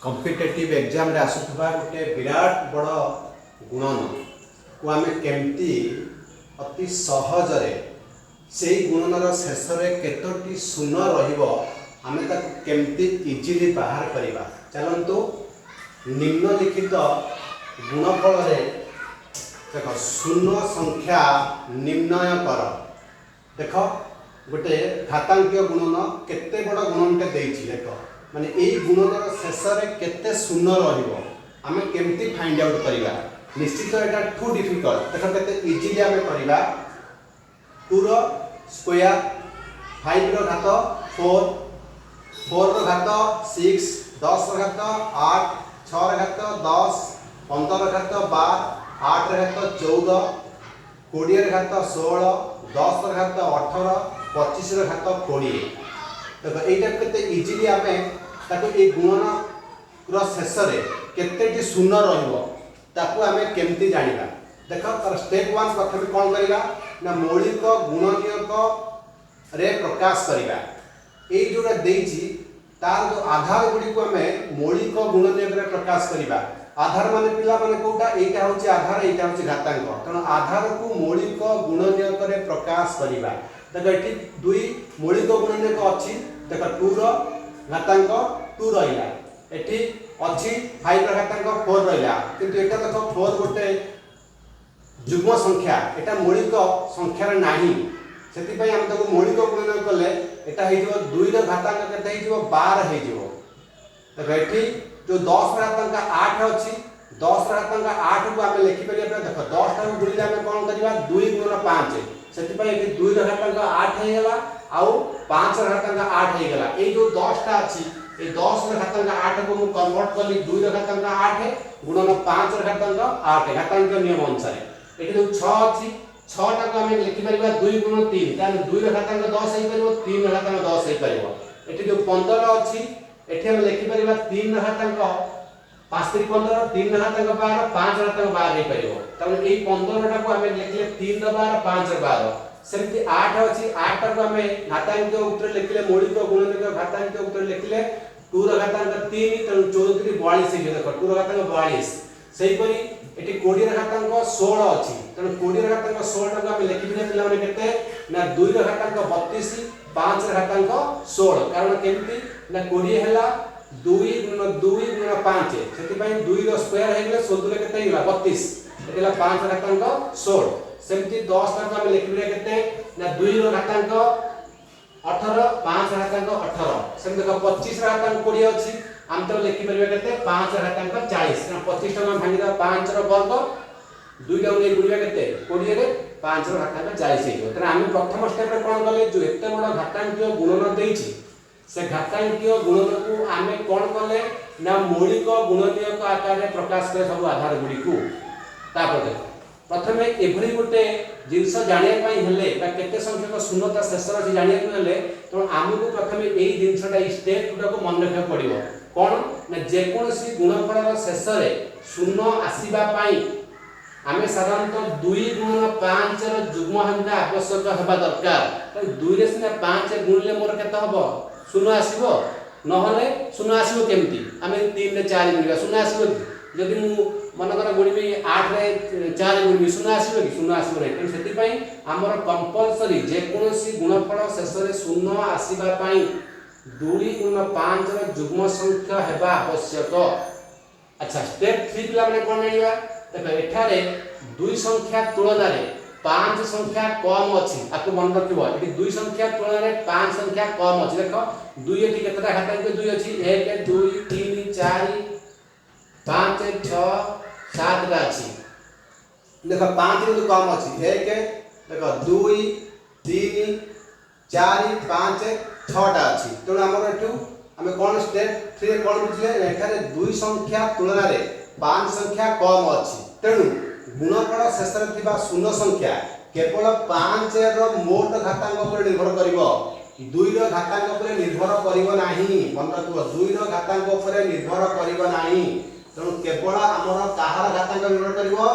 Competitive exam रे आसुथबा गोटे विराट बड़ गुणन को आम केमती अति सहजरे से गुणनर शेष में केतोटी शून्य रमें केमती इजिली बाहर करवा चलतु निम्नलिखित गुणफल देख शून्य संख्या निर्णय कर देख गोटे घातांकीय गुणन केते बड़ गुणनटे देख माने यही गुणनर शेष में केते शून्य रमें केमती फाइंड आउट करवा निश्चित एटा टू डिफिकल्ट देख केते इजिली आम करवा 2 रो स्क्वायर 5 रो घात 4 4 रो घात 6 10 रो घात 8 6 रो घात 10 15 रो घात 12 8 रो घात 14 20 रो घात 16 10 रो घात 18 25 रो घात 20 देखो एटा केते इजिली आमे ताको ए गुणन रो शेष रे केतेटी शून्य रहइबो ताको आमे केमती जानिबा देखो तर स्टेप 1 प्रथम कोन करिबा ना मौलिक गुणनियक रे प्रकाश करिबा ए जोरा देइछि तार जो आधार गुडी को आमे मौलिक गुणनियक रे प्रकाश करिबा आधार माने पिला माने कोटा एटा होछि आधार एटा होछि घातांक तण आधार को मौलिक गुणनियक रे प्रकाश करिबा देखो एठी दुई मौलिक गुणनियक अछि देखो 2 रो घातांक 2 रहिला एठी अछि 5 रो घातांक 4 रहिला किंतु एटा देखो 4 गोटे जुग्म संख्या एटा मौलिक संख्या रे नाही सेति पई हम ताको मौलिक गुणन करले एटा हे जिवो 2 रो घातांक केते हे जिवो 12 हे जिवो देखो एठी जो 10 रो घातांक 8 अछि 10 रो घातांक 8 को हम लिखि परिया देखो 10 टा गुणिले हम कोन करबा 2 गुणन 5 सेति पई एठी 2 रो घातांक 8 हे गेला आउ 5 रो घातांक 8 हे गेला ए जो 10 टा अछि ए 10 रो घातांक 8 को मु कन्वर्ट करली 2 रो घातांक 8 गुणन 5 रो घातांक 8 घातांक नियम अनुसार एठी जो 6 अछि 6 टा को हम लिखि परिबा 2 गुणन 3 ताने 2 रो घातांक 10 हे परिबो 3 रो घातांक 10 हे परिबो एठी जो 15 अछि एठी हम लिखि परिबा 3 रो घातांक 5 3 15 3 रो घातांक 12 5 रो घातांक 12 हे परिबो ताने एई 15 टा को हम लिखले 3 रो 12 5 रो 12 सेमति 8 अछि 8 टा को हम घातांक उत्तर लिखले मौलिक गुणनियक घातांक उत्तर लिखले 2 रो घातांक 3 तण 14 3 42 हे देखो 2 रो घातांक 42 सेही परी एटी 20 रो घातांक 16 अछि तण 20 रो घातांक 16 टा को हम लिखि दिले पिला माने केते ना 2 रो घातांक 32 5 रो घातांक 16 कारण केमति ना 20 हैला 2 गुणन 2 गुणन 5 सेति पई 2 रो स्क्वायर हे गेले 16 केते हिला 32 एला 5 रो घातांक 16 सेमति 10 टा को हम लिखि दिले केते ना 2 रो घातांक 18 5 रो घातांक 18 सेम देखो 25 रो घातांक 20 अछि हम तो लिखि परबे केते 5 रो घातांक 40 कारण 25 टा हम भांगी दा 5 रो वर्ग 2 टा ने गुणिया केते 20 रे 5 रो घातांक 40 हे तरा हम प्रथम स्टेप रे कोन गले जो एते बड़ घातांकीय गुणन देइछि से घातांकीय गुणन को आमे कोन गले ना मौलिक गुणनियक आकार रे प्रकाश करे सब आधार गुडी को तापर देखो प्रथमे एभरी गोटे जिंस जानिया पई हेले बा केते संख्यक शून्यता शेष अछि जानिया को हेले तो हमहु प्रथमे एई जिंसटा स्टेप गुडा को मन रखा पड़िबो कोन ना जे कोनसी गुणफल रो शेष रे शून्य आसीबा पई आमे साधारणतः 2 गुणन 5 रो जुग्म हंता आवश्यक हेबा दरकार तो 2 रे सिना 5 गुणले मोर केते हबो शून्य आसीबो नहले शून्य आसीबो केमती आमे 3 रे 4 गुणिबा शून्य आसीबो जदि मु मनकर गुणिबी 8 रे 4 गुणिबी शून्य आसीबो कि शून्य आसीबो रे तो सेति पई हमर कंपलसरी जे कोनसी गुणफल शेष रे शून्य आसीबा पई 2 गुणन 5 रो जुग्म संख्या हेबा आवश्यक अच्छा स्टेप 3 पिला माने कोन जानिबा देखो एठारे 2 संख्या तुलना रे 5 संख्या कम अछि आको मन रखिबो एठी 2 संख्या तुलना रे 5 संख्या कम अछि देखो 2 एठी केतटा घातांक 2 अछि 1 2 3 4 5 6 7 रा अछि देखो 5 रे कम अछि 1 देखो 2 3 4 5 6 टा अछि तो हमर एठु हमें कोन स्टेप 3 कोन बुझले एठारे 2 संख्या तुलना रे 5 संख्या कम अछि तेनु गुणफल शेष रे थिबा शून्य संख्या केवल 5 रो मोट घातांक पर निर्भर करिवो 2 रो घातांक पर निर्भर करिवो नाही मन रखिबो 2 रो घातांक पर निर्भर करिवो नाही तेनु केवल हमर काहर घातांक निर्भर करिवो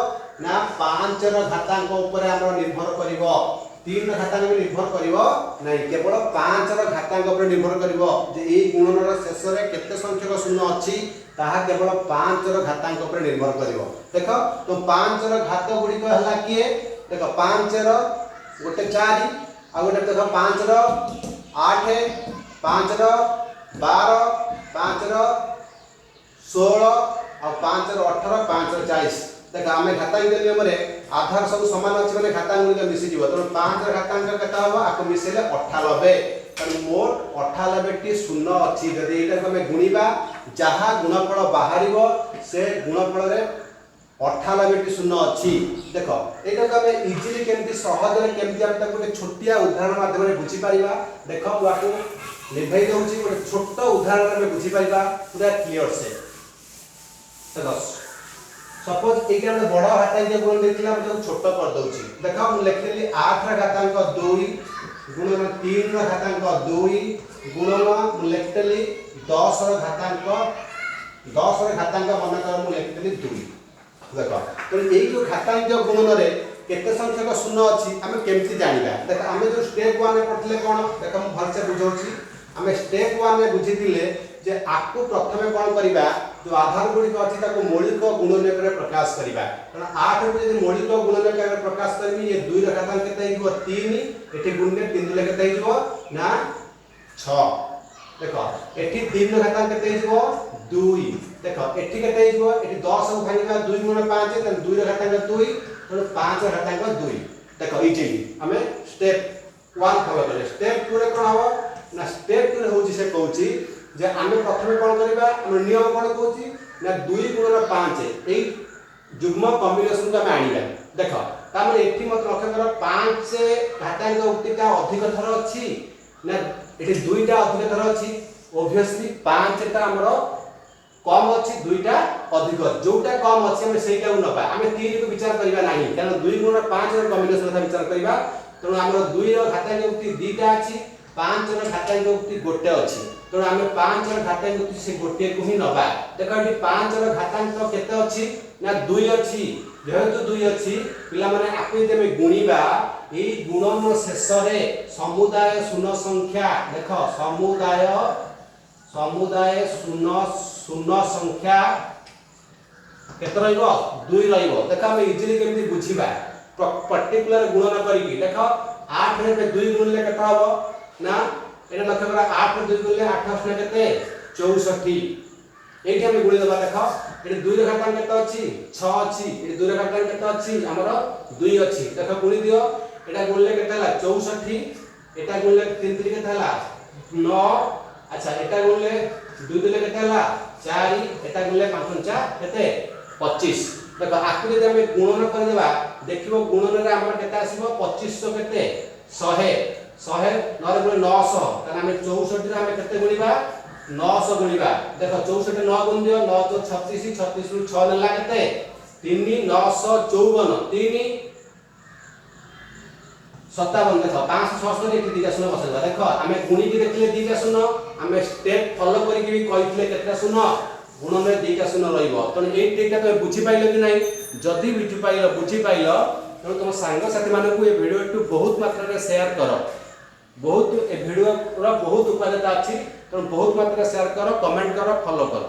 ना 5 रो घातांक ऊपर हमर निर्भर करिवो 3 घातांक निर्भर करिवो नहीं, केवल 5 घातांक पर निर्भर करिवो जे ए गुणनर शेष रे केते संख्यक शून्य अछि ताहा केवल 5 घातांक पर निर्भर करिवो। देखो तो 5 घात गुडी को हला किए देखो 5 गोटे 4 आ गोटे देखो 5 8 5 12 5 16 और 5 18 5 40 देखा आम घातांक नियम रे आधार सब समान अछि माने घातांक गुडी मिसि जीवो तो 5 घातांक केता होबो आको मिसेले 98 तन मोट 98 टी शून्य अछि जदि एटा हम गुणीबा जहा गुणफल बाहरिबो से गुणफल रे 98 टी शून्य अछि। देखो एटा को हम इजीली केमति सहज रे केमति हम ताको एक छोटिया उदाहरण माध्यम रे बुझी परिबा। देखो वाको लिभाई दउची एक छोट उदाहरण में बुझी परिबा पूरा क्लियर से। देखो सपोज एटा हम बड़ घातांक गुण देखिला हम छोट कर दउची। देखो हम लिखली 8 घातांक 2 गुणन 3 घातांक 2 गुणन लिखली 10 घातांक मन कर मु लिखली 2। देखो तो एई जो घातांक गुणन रे केते संख्यक शून्य अछि हम केमति जानिबा। देखो हम जो स्टेप 1 में पढ़ले कोन देखो हम भल से बुझौची। हम स्टेप 1 में बुझितिले जे आकु प्रथमे कोन करिबा जो आधार गुडी को अछि ताको मौलिक गुणनक रे प्रकाश करिबा। कारण 8 रे यदि मौलिक गुणनक रे प्रकाश करबी ये 2 रे घातांक केते हिबो 3 एठी गुणने 3 ले केते हिबो ना 6। देखो एठी 3 रे घातांक केते हिबो 2। देखो एठी केते हिबो एठी 10 को भागिबा 2 गुण 5 त 2 रे घातांक 2 तो 5 रे घातांक 2। देखो इजीली हमें स्टेप 1 फॉलो करे। स्टेप 2 रे कोन हबो ना स्टेप 2 रे होची से कहूची जे आमे प्रथमे कोन करबा हम नियम कोन कहूची ना 2 गुण 5 एई युग्म कॉम्बिनेशन को हम आनिबा। देखो तामे एठी मत लक्ष्य कर 5 घातांक उक्तिटा अधिक थर अछि ना एठी 2 टा अधिक थर अछि। ऑब्वियसली 5 टा हमरो कम अछि 2 टा अधिक जोटा कम अछि हम सेटा नबा हम 3 को विचार करिबा नाही कारण 2 गुण 5 रो कॉम्बिनेशन कथा विचार करिबा। तो हमरो 2 रो घातांक उक्ति 2 टा अछि 5 रो घातांक उक्ति गोटे अछि तो हम 5 रो घातांक उक्ति से गोटे को ही नबा। देखो एठी 5 रो घातांक केते अछि ना 2 अछि जेहेतु 2 अछि पिला माने आके जे में गुणीबा ए गुणन शेष रे समुदाय शून्य संख्या। देखो समुदाय शून्य संख्या केते रहइबो 2 रहइबो। देखो हम इजीली केमति बुझिबा पर्टिकुलर गुणन करिकि। देखो 8 रे 2 गुण ले केते हबो ना एटा लक्ष्य करा 8 रे 2 गुण ले 8 ने केते 64 एठी हम गुणी देबा। देखो एठी 2 रे घातांक केते अछि 6 अछि एठी 2 रे घातांक केते अछि हमरो 2 अछि। देखो गुणी दियो एटा गुण ले केते हला 64 एटा गुण ले 3 3 केते हला 9 अच्छा एटा गुण ले 2 ले केते हला 4 एटा गुण ले 5 5 केते 25। देखो आकु जे हम गुणन कर देबा देखिबो गुणन रे हमर केते आसीबो 2500 केते 100 नरे गुण 900 कारण हम 64 रे हम केते गुणीबा 900 गुणीबा। देखो 64 9 गुण दियो 9 तो 36 36 रु 6 नेला केते 3 954 3 57। देखो 566 एठी दिगा शून्य बसेबा। देखो हमें गुणी की देखले दिगा शून्य हमें स्टेप फॉलो करी की कहितले केते शून्य गुणन रे दिगा शून्य रहइबो। तो ए टेका तो बुझी पाइलो कि नहीं जदी बुझी पाइलो तो तुम सांग साथी माने को ए वीडियो टू बहुत मात्रा रे शेयर करो। बहुत ए वीडियो पूरा बहुत उपयोगिता अछि तो बहुत मात्रा शेयर करो कमेंट करो फॉलो करो।